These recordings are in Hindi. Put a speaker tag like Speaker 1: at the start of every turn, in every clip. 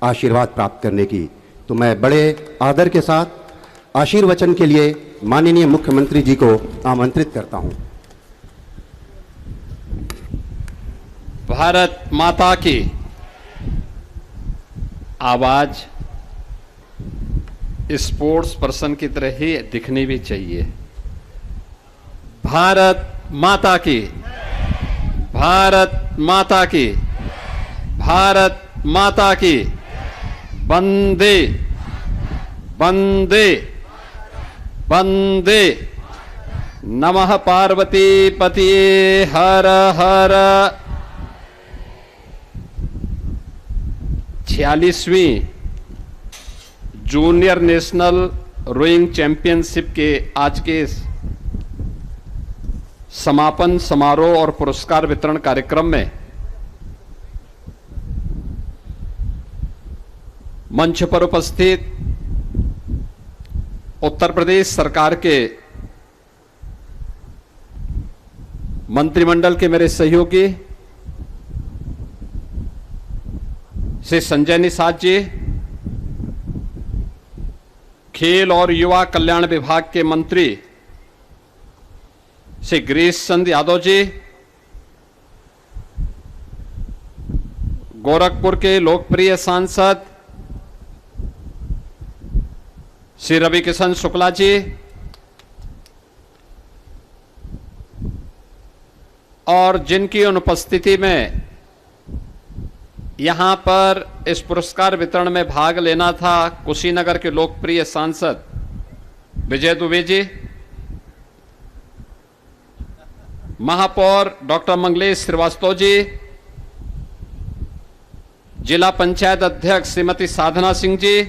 Speaker 1: आशीर्वाद प्राप्त करने की। तो मैं बड़े आदर के साथ आशीर्वचन के लिए माननीय मुख्यमंत्री जी को आमंत्रित करता हूं।
Speaker 2: भारत माता की आवाज स्पोर्ट्स पर्सन की तरह ही दिखनी भी चाहिए। भारत माता की, भारत माता की, भारत माता की। वंदे वंदे वंदे। नमः पार्वती पतिये हर हर। 46वीं जूनियर नेशनल रोइंग चैंपियनशिप के आज के समापन समारोह और पुरस्कार वितरण कार्यक्रम में मंच पर उपस्थित उत्तर प्रदेश सरकार के मंत्रिमंडल के मेरे सहयोगी श्री संजय निषाद जी, खेल और युवा कल्याण विभाग के मंत्री श्री गिरीश चंद्र यादव जी, गोरखपुर के लोकप्रिय सांसद श्री रवि किशन शुक्ला जी और जिनकी अनुपस्थिति में यहां पर इस पुरस्कार वितरण में भाग लेना था कुशीनगर के लोकप्रिय सांसद विजय दुबे जी, महापौर डॉक्टर मंगलेश श्रीवास्तव जी, जिला पंचायत अध्यक्ष श्रीमती साधना Singh ji,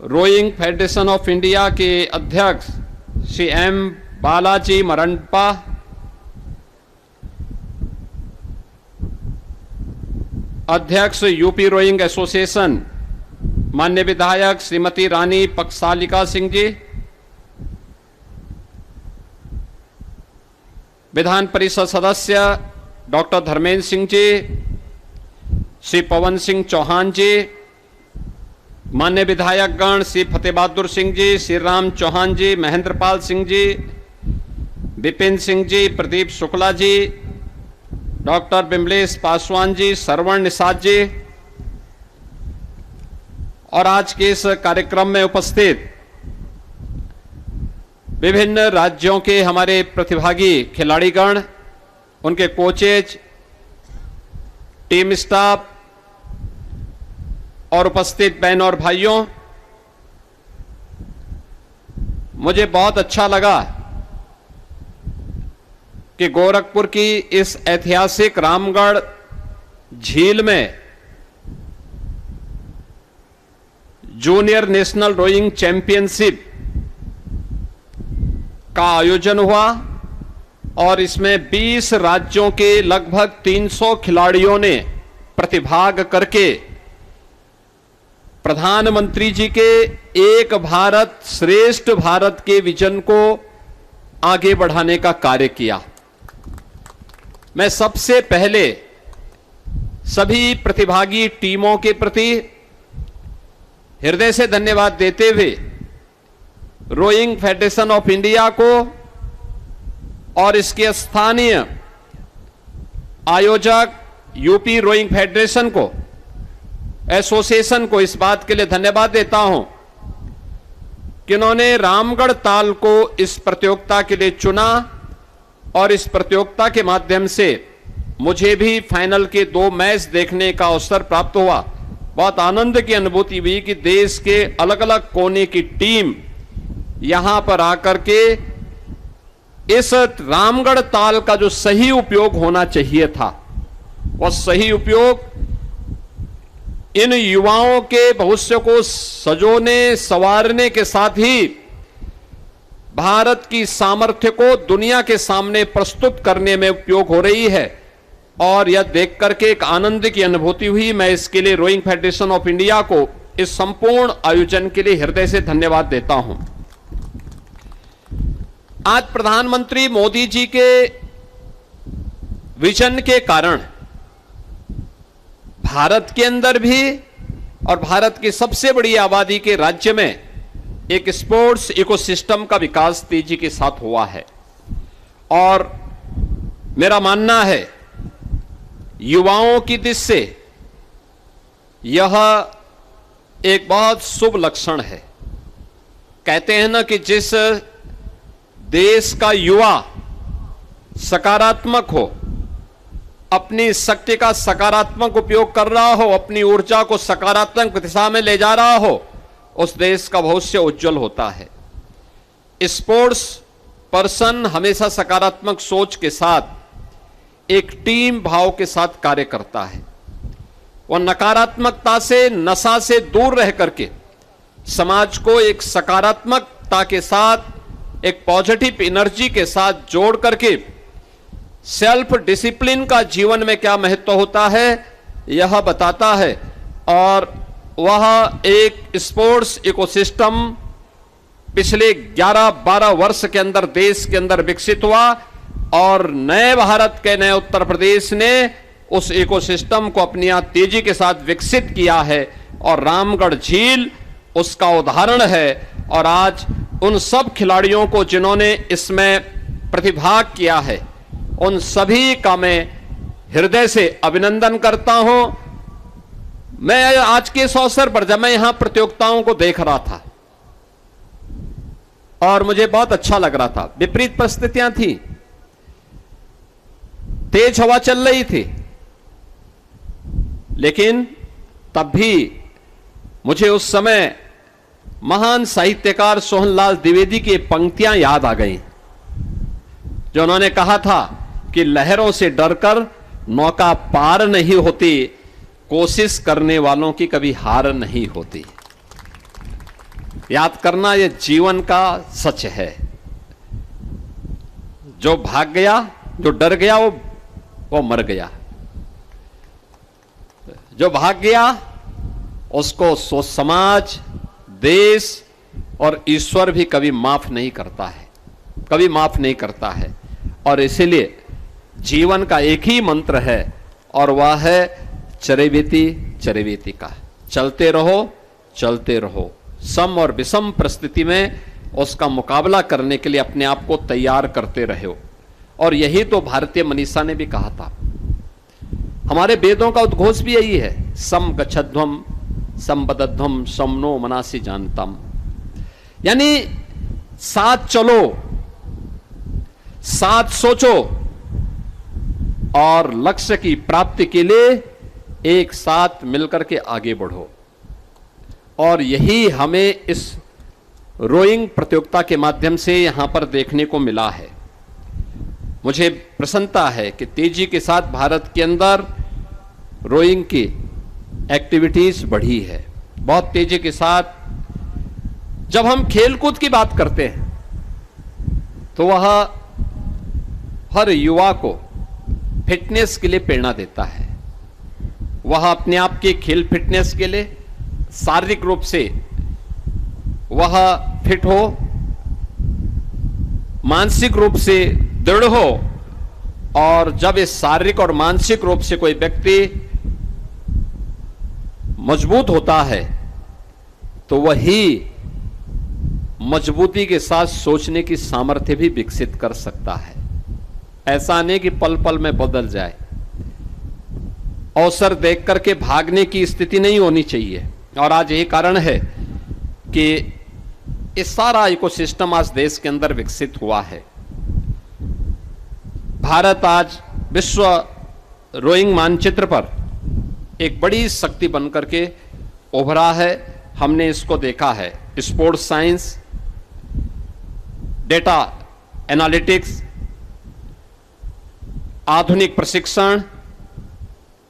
Speaker 2: rowing federation of India के अध्यक्ष श्री एम बालाजी मरंपा, अध्यक्ष यूपी रोइंग एसोसिएशन माननीय विधायक श्रीमती रानी पक्षालिका सिंह जी, विधान परिषद सदस्य डॉक्टर धर्मेंद्र सिंह जी, श्री पवन सिंह चौहान जी, मान्य विधायक गण श्री फतेह बहादुर सिंह जी, श्री राम चौहान जी, महेंद्रपाल सिंह जी, विपिन सिंह जी, प्रदीप शुक्ला जी, डॉक्टर बिमलेश पासवान जी, श्रवण निषाद जी और आज के इस कार्यक्रम में उपस्थित विभिन्न राज्यों के हमारे प्रतिभागी खिलाड़ीगण, उनके कोचेज, टीम स्टाफ और उपस्थित बहनों और भाइयों, मुझे बहुत अच्छा लगा कि गोरखपुर की इस ऐतिहासिक रामगढ़ झील में जूनियर नेशनल रोइंग चैंपियनशिप का आयोजन हुआ और इसमें 20 राज्यों के लगभग 300 खिलाड़ियों ने प्रतिभाग करके प्रधानमंत्री जी के एक भारत श्रेष्ठ भारत के विजन को आगे बढ़ाने का कार्य किया। मैं सबसे पहले सभी प्रतिभागी टीमों के प्रति हृदय से धन्यवाद देते हुए रोइंग फेडरेशन ऑफ इंडिया को और इसके स्थानीय आयोजक यूपी रोइंग फेडरेशन को, एसोसिएशन को इस बात के लिए धन्यवाद देता हूं कि उन्होंने रामगढ़ ताल को इस प्रतियोगिता के लिए चुना और इस प्रतियोगिता के माध्यम से मुझे भी फाइनल के 2 मैच देखने का अवसर प्राप्त हुआ। बहुत आनंद की अनुभूति हुई कि देश के अलग अलग कोने की टीम यहां पर आकर के इस रामगढ़ ताल का जो सही उपयोग होना चाहिए था, वह सही उपयोग इन युवाओं के भविष्य को सजोने संवारने के साथ ही भारत की सामर्थ्य को दुनिया के सामने प्रस्तुत करने में उपयोग हो रही है और यह देख करके एक आनंद की अनुभूति हुई। मैं इसके लिए रोइंग फेडरेशन ऑफ इंडिया को इस संपूर्ण आयोजन के लिए हृदय से धन्यवाद देता हूं। आज प्रधानमंत्री मोदी जी के विजन के कारण भारत के अंदर भी और भारत की सबसे बड़ी आबादी के राज्य में एक स्पोर्ट्स इकोसिस्टम का विकास तेजी के साथ हुआ है। और मेरा मानना है युवाओं की दृष्टि से यह एक बहुत शुभ लक्षण है। कहते हैं ना कि जिस देश का युवा सकारात्मक हो, अपनी शक्ति का सकारात्मक उपयोग कर रहा हो, अपनी ऊर्जा को सकारात्मक दिशा में ले जा रहा हो, उस देश का भविष्य उज्जवल होता है। स्पोर्ट्स पर्सन हमेशा सकारात्मक सोच के साथ एक टीम भाव के साथ कार्य करता है। वह नकारात्मकता से, नशा से दूर रह करके समाज को एक सकारात्मकता के साथ, एक पॉजिटिव एनर्जी के साथ जोड़ करके सेल्फ डिसिप्लिन का जीवन में क्या महत्व होता है यह बताता है। और वह एक स्पोर्ट्स इकोसिस्टम पिछले 11-12 वर्ष के अंदर देश के अंदर विकसित हुआ और नए भारत के, नए उत्तर प्रदेश ने उस इकोसिस्टम को अपनी यहां तेजी के साथ विकसित किया है और रामगढ़ झील उसका उदाहरण है। और आज उन सब खिलाड़ियों को जिन्होंने इसमें प्रतिभाग किया है, उन सभी का मैं हृदय से अभिनंदन करता हूं। मैं आज के इस अवसर पर जब मैं यहां प्रतियोगिताओं को देख रहा था और मुझे बहुत अच्छा लग रहा था, विपरीत परिस्थितियां थी, तेज हवा चल रही थी, लेकिन तब भी मुझे उस समय महान साहित्यकार सोहनलाल द्विवेदी की पंक्तियां याद आ गई, जो उन्होंने कहा था कि लहरों से डरकर नौका पार नहीं होती, कोशिश करने वालों की कभी हार नहीं होती। याद करना यह जीवन का सच है। जो भाग गया, जो डर गया, वो मर गया। जो भाग गया उसको समाज, देश और ईश्वर भी कभी माफ नहीं करता है, कभी माफ नहीं करता है। और इसीलिए जीवन का एक ही मंत्र है और वह है चरैवेति चरैवेति का। चलते रहो, चलते रहो। सम और विषम परिस्थिति में उसका मुकाबला करने के लिए अपने आप को तैयार करते रहो। और यही तो भारतीय मनीषा ने भी कहा था। हमारे वेदों का उद्घोष भी यही है, सम गच्छध्वम संबद्धध्वम समनो मनासी जानतम। यानी साथ चलो, साथ सोचो और लक्ष्य की प्राप्ति के लिए एक साथ मिलकर के आगे बढ़ो। और यही हमें इस रोइंग प्रतियोगिता के माध्यम से यहां पर देखने को मिला है। मुझे प्रसन्नता है कि तेजी के साथ भारत के अंदर रोइंग की एक्टिविटीज बढ़ी है, बहुत तेजी के साथ। जब हम खेलकूद की बात करते हैं तो वह हर युवा को फिटनेस के लिए प्रेरणा देता है। वह अपने आप के खेल फिटनेस के लिए शारीरिक रूप से वह फिट हो, मानसिक रूप से दृढ़ हो। और जब इस शारीरिक और मानसिक रूप से कोई व्यक्ति मजबूत होता है तो वही मजबूती के साथ सोचने की सामर्थ्य भी विकसित कर सकता है। ऐसा नहीं कि पल पल में बदल जाए। अवसर देख करके भागने की स्थिति नहीं होनी चाहिए। और आज यही कारण है कि इस सारा इकोसिस्टम आज देश के अंदर विकसित हुआ है। भारत आज विश्व रोइंग मानचित्र पर एक बड़ी शक्ति बनकर के उभरा है। हमने इसको देखा है। स्पोर्ट्स साइंस, डेटा एनालिटिक्स, आधुनिक प्रशिक्षण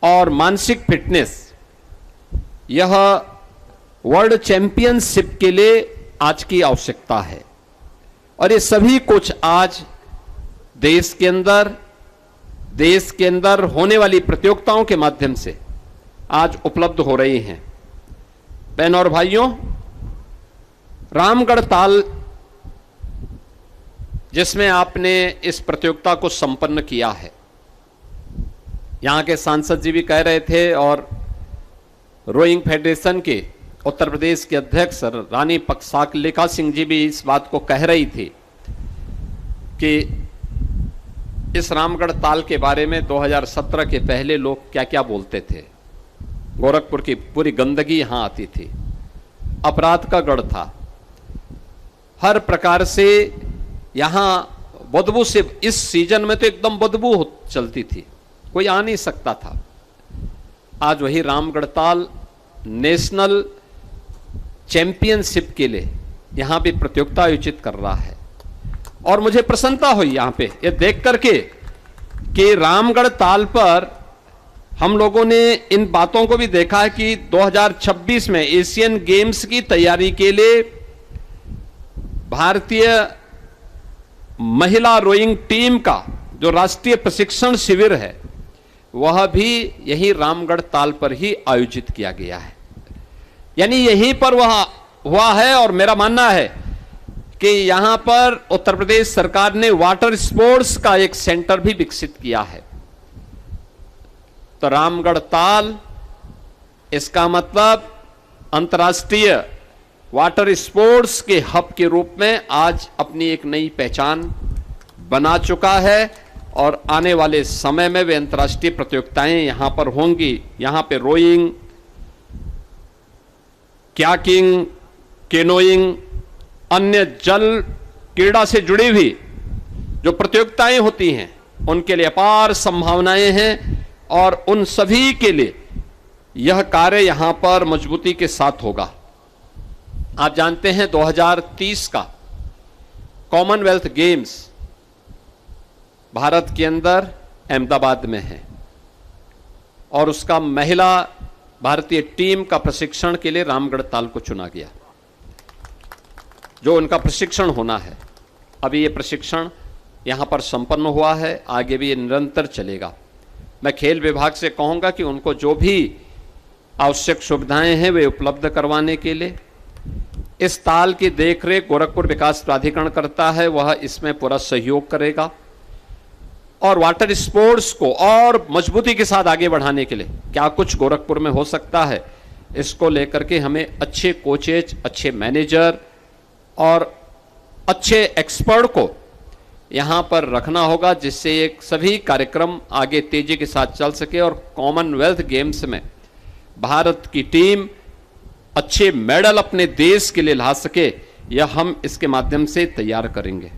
Speaker 2: और मानसिक फिटनेस, यह वर्ल्ड चैंपियनशिप के लिए आज की आवश्यकता है। और ये सभी कुछ आज देश के अंदर होने वाली प्रतियोगिताओं के माध्यम से आज उपलब्ध हो रही हैं। बहनों और भाइयों, रामगढ़ ताल जिसमें आपने इस प्रतियोगिता को संपन्न किया है, यहां के सांसद जी भी कह रहे थे और रोइंग फेडरेशन के उत्तर प्रदेश के अध्यक्ष रानी साकलिका सिंह जी भी इस बात को कह रही थी कि इस रामगढ़ ताल के बारे में 2017 के पहले लोग क्या क्या बोलते थे। गोरखपुर की पूरी गंदगी यहां आती थी, अपराध का गढ़ था, हर प्रकार से यहां बदबू से, इस सीजन में तो एकदम बदबू चलती थी, कोई आ नहीं सकता था। आज वही रामगढ़ ताल नेशनल चैंपियनशिप के लिए यहां भी प्रतियोगिता आयोजित कर रहा है और मुझे प्रसन्नता हुई यहां पे ये देख करके कि रामगढ़ ताल पर हम लोगों ने इन बातों को भी देखा है कि 2026 में एशियन गेम्स की तैयारी के लिए भारतीय महिला रोइंग टीम का जो राष्ट्रीय प्रशिक्षण शिविर है वह भी यही रामगढ़ ताल पर ही आयोजित किया गया है, यानी यहीं पर वह हुआ है। और मेरा मानना है कि यहां पर उत्तर प्रदेश सरकार ने वाटर स्पोर्ट्स का एक सेंटर भी विकसित किया है। तो रामगढ़ ताल, इसका मतलब अंतर्राष्ट्रीय वाटर स्पोर्ट्स के हब के रूप में आज अपनी एक नई पहचान बना चुका है और आने वाले समय में वे अंतर्राष्ट्रीय प्रतियोगिताएं यहां पर होंगी। यहां पे रोइंग, क्याकिंग, केनोइंग, अन्य जल क्रीड़ा से जुड़ी हुई जो प्रतियोगिताएं होती हैं उनके लिए अपार संभावनाएं हैं और उन सभी के लिए यह कार्य यहां पर मजबूती के साथ होगा। आप जानते हैं 2030 का कॉमनवेल्थ गेम्स भारत के अंदर अहमदाबाद में है और उसका महिला भारतीय टीम का प्रशिक्षण के लिए रामगढ़ ताल को चुना गया, जो उनका प्रशिक्षण होना है। अभी ये प्रशिक्षण यहां पर संपन्न हुआ है, आगे भी ये निरंतर चलेगा। मैं खेल विभाग से कहूंगा कि उनको जो भी आवश्यक सुविधाएं हैं वे उपलब्ध करवाने के लिए इस ताल की देखरेख गोरखपुर विकास प्राधिकरण करता है, वह इसमें पूरा सहयोग करेगा और वाटर स्पोर्ट्स को और मजबूती के साथ आगे बढ़ाने के लिए क्या कुछ गोरखपुर में हो सकता है, इसको लेकर के हमें अच्छे कोचेज, अच्छे मैनेजर और अच्छे एक्सपर्ट को यहां पर रखना होगा, जिससे एक सभी कार्यक्रम आगे तेजी के साथ चल सके और कॉमनवेल्थ गेम्स में भारत की टीम अच्छे मेडल अपने देश के लिए ला सके, यह हम इसके माध्यम से तैयार करेंगे।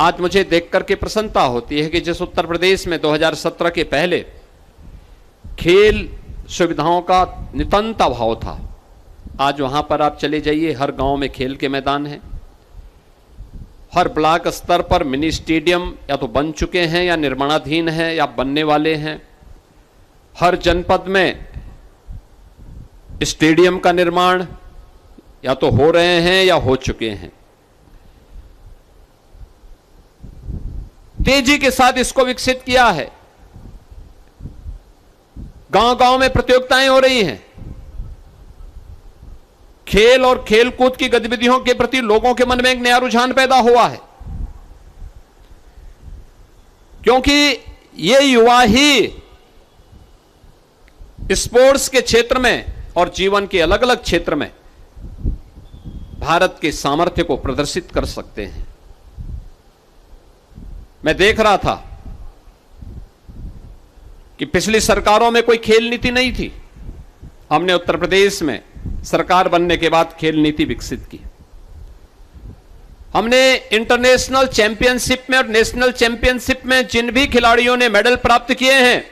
Speaker 2: आज मुझे देख करके प्रसन्नता होती है कि जिस उत्तर प्रदेश में 2017 के पहले खेल सुविधाओं का नितांत अभाव था, आज वहां पर आप चले जाइए, हर गांव में खेल के मैदान हैं, हर ब्लॉक स्तर पर मिनी स्टेडियम या तो बन चुके हैं या निर्माणाधीन हैं या बनने वाले हैं, हर जनपद में स्टेडियम का निर्माण या तो हो रहे हैं या हो चुके हैं। तेजी के साथ इसको विकसित किया है, गांव गांव में प्रतियोगिताएं हो रही हैं, खेल और खेलकूद की गतिविधियों के प्रति लोगों के मन में एक नया रुझान पैदा हुआ है, क्योंकि ये युवा ही स्पोर्ट्स के क्षेत्र में और जीवन के अलग अलग क्षेत्र में भारत के सामर्थ्य को प्रदर्शित कर सकते हैं। मैं देख रहा था कि पिछली सरकारों में कोई खेल नीति नहीं थी, हमने उत्तर प्रदेश में सरकार बनने के बाद खेल नीति विकसित की। हमने इंटरनेशनल चैंपियनशिप में और नेशनल चैंपियनशिप में जिन भी खिलाड़ियों ने मेडल प्राप्त किए हैं,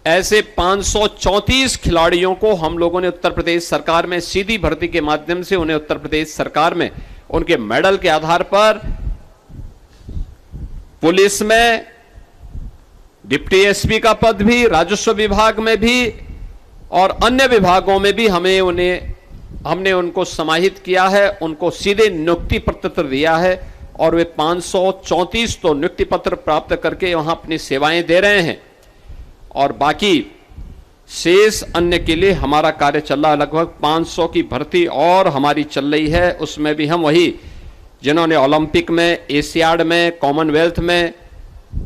Speaker 2: ऐसे 534 खिलाड़ियों को हम लोगों ने उत्तर प्रदेश सरकार में सीधी भर्ती के माध्यम से उन्हें उत्तर प्रदेश सरकार में उनके मेडल के आधार पर पुलिस में डिप्टी एसपी का पद भी, राजस्व विभाग में भी और अन्य विभागों में भी हमने उनको समाहित किया है, उनको सीधे नियुक्ति पत्र दिया है और वे 534 तो नियुक्ति पत्र प्राप्त करके वहां अपनी सेवाएं दे रहे हैं और बाकी शेष अन्य के लिए हमारा कार्य चल रहा है। लगभग 500 की भर्ती और हमारी चल रही है, उसमें भी हम वही जिन्होंने ओलंपिक में, एशियाड में, कॉमनवेल्थ में,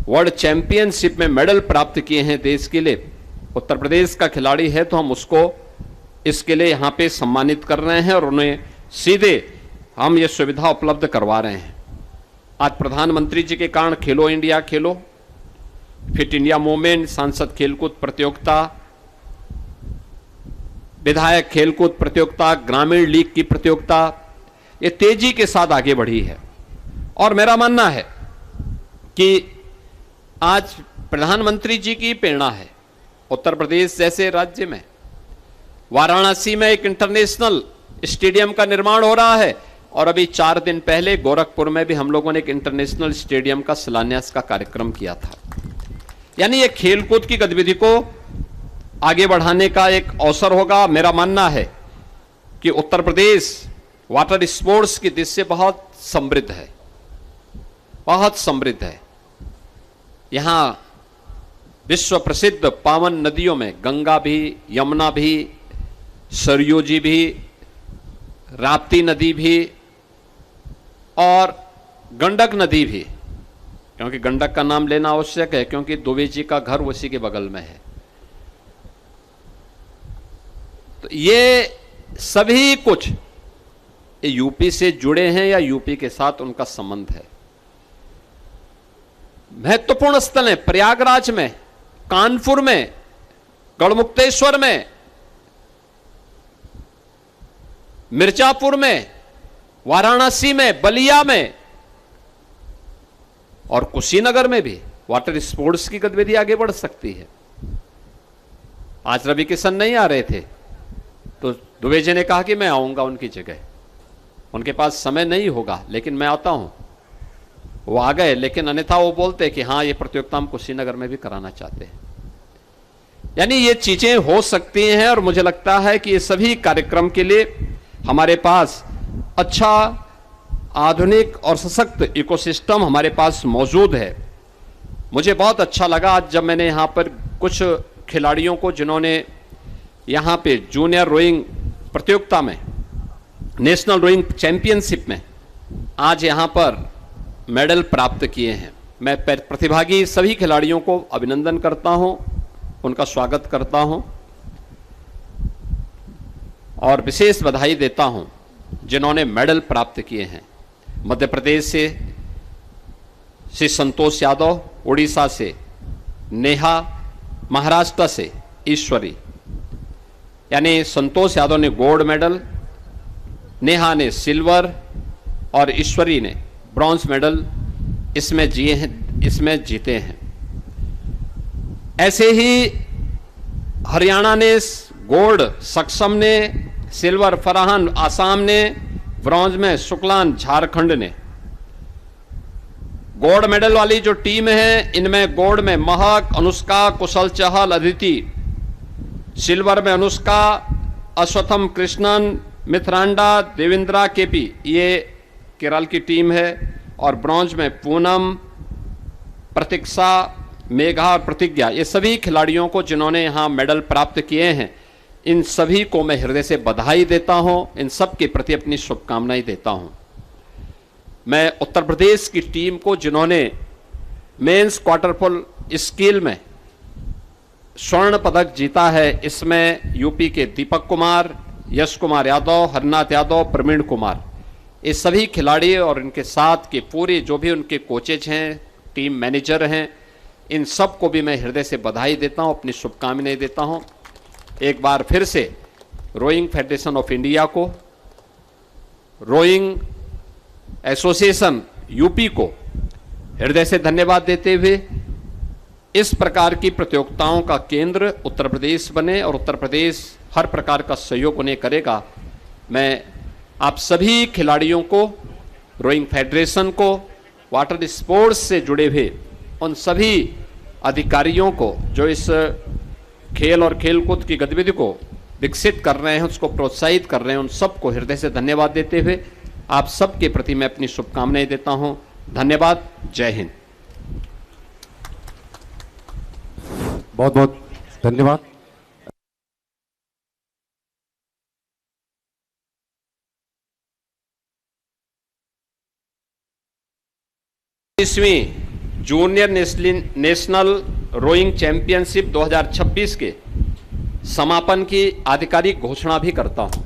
Speaker 2: वर्ल्ड चैंपियनशिप में मेडल प्राप्त किए हैं देश के लिए, उत्तर प्रदेश का खिलाड़ी है तो हम उसको इसके लिए यहां पे सम्मानित कर रहे हैं और उन्हें सीधे हम ये सुविधा उपलब्ध करवा रहे हैं। आज प्रधानमंत्री जी के कारण खेलो इंडिया खेलो, फिट इंडिया मूवमेंट, सांसद खेलकूद प्रतियोगिता, विधायक खेलकूद प्रतियोगिता, ग्रामीण लीग की प्रतियोगिता, ये तेजी के साथ आगे बढ़ी है। और मेरा मानना है कि आज प्रधानमंत्री जी की प्रेरणा है। उत्तर प्रदेश जैसे राज्य में वाराणसी में एक इंटरनेशनल स्टेडियम का निर्माण हो रहा है और अभी 4 दिन पहले गोरखपुर में भी हम लोगों ने एक इंटरनेशनल स्टेडियम का शिलान्यास का कार्यक्रम किया था। यानी ये खेलकूद की गतिविधि को आगे बढ़ाने का एक अवसर होगा। मेरा मानना है कि उत्तर प्रदेश वाटर स्पोर्ट्स की दृष्टि से बहुत समृद्ध है, बहुत समृद्ध है। यहां विश्व प्रसिद्ध पावन नदियों में गंगा भी, यमुना भी, सरयू जी भी, राप्ती नदी भी और गंडक नदी भी, क्योंकि गंडक का नाम लेना आवश्यक है क्योंकि दुबे जी का घर उसी के बगल में है। तो ये सभी कुछ यूपी से जुड़े हैं या यूपी के साथ उनका संबंध है। महत्वपूर्ण स्थल है प्रयागराज में, कानपुर में, गढ़मुक्तेश्वर में, मिर्जापुर में, वाराणसी में, बलिया में और कुशीनगर में भी वाटर स्पोर्ट्स की गतिविधि आगे बढ़ सकती है। आज रवि किशन नहीं आ रहे थे तो दुबे जी ने कहा कि मैं आऊंगा उनकी जगह, उनके पास समय नहीं होगा लेकिन मैं आता हूं। वो आ गए, लेकिन अन्यथा वो बोलते कि हाँ ये प्रतियोगिता हम कुशीनगर में भी कराना चाहते हैं। यानी ये चीजें हो सकती हैं और मुझे लगता है कि ये सभी कार्यक्रम के लिए हमारे पास अच्छा आधुनिक और सशक्त इकोसिस्टम हमारे पास मौजूद है। मुझे बहुत अच्छा लगा आज जब मैंने यहाँ पर कुछ खिलाड़ियों को, जिन्होंने यहाँ पे जूनियर रोइंग प्रतियोगिता में, नेशनल रोइंग चैंपियनशिप में आज यहाँ पर मेडल प्राप्त किए हैं, मैं प्रतिभागी सभी खिलाड़ियों को अभिनंदन करता हूँ, उनका स्वागत करता हूँ और विशेष बधाई देता हूँ जिन्होंने मेडल प्राप्त किए हैं। मध्य प्रदेश से श्री संतोष यादव, उड़ीसा से नेहा, महाराष्ट्र से ईश्वरी। यानी संतोष यादव ने गोल्ड मेडल, नेहा ने सिल्वर और ईश्वरी ने ब्रॉन्ज मेडल इसमें जीते हैं। ऐसे ही हरियाणा ने गोल्ड, सक्षम ने सिल्वर, फरहान आसाम ने, ब्रॉन्ज में शुक्लान झारखंड ने। गोल्ड मेडल वाली जो टीम है इनमें गोल्ड में महक, अनुष्का, कुशल चहल, अदिति, सिल्वर में अनुष्का, अश्वथम कृष्णन, मिथरांडा, देवेंद्रा केपी, ये केरल की टीम है, और ब्रॉन्ज में पूनम, प्रतीक्षा, मेघा और प्रतिज्ञा। ये सभी खिलाड़ियों को जिन्होंने यहाँ मेडल प्राप्त किए हैं, इन सभी को मैं हृदय से बधाई देता हूँ, इन सब के प्रति अपनी शुभकामनाएं देता हूँ। मैं उत्तर प्रदेश की टीम को जिन्होंने मेंस क्वार्टर स्किल में स्वर्ण पदक जीता है, इसमें यूपी के दीपक कुमार, यश कुमार यादव, हरनाथ यादव, प्रवीण कुमार, ये सभी खिलाड़ी और इनके साथ के पूरे जो भी उनके कोचेज हैं, टीम मैनेजर हैं, इन सब को भी मैं हृदय से बधाई देता हूं, अपनी शुभकामनाएं देता हूं। एक बार फिर से रोइंग फेडरेशन ऑफ इंडिया को, रोइंग एसोसिएशन यूपी को हृदय से धन्यवाद देते हुए इस प्रकार की प्रतियोगिताओं का केंद्र उत्तर प्रदेश बने और उत्तर प्रदेश हर प्रकार का सहयोग उन्हें करेगा। मैं आप सभी खिलाड़ियों को, रोइंग फेडरेशन को, वाटर स्पोर्ट्स से जुड़े हुए उन सभी अधिकारियों को जो इस खेल और खेलकूद की गतिविधि को विकसित कर रहे हैं, उसको प्रोत्साहित कर रहे हैं, उन सबको हृदय से धन्यवाद देते हुए आप सबके प्रति मैं अपनी शुभकामनाएं देता हूं। धन्यवाद। जय हिंद।
Speaker 1: बहुत बहुत धन्यवाद।
Speaker 2: इसवीं जूनियर नेशनल रोइंग चैंपियनशिप 2026 के समापन की आधिकारिक घोषणा भी करता हूं।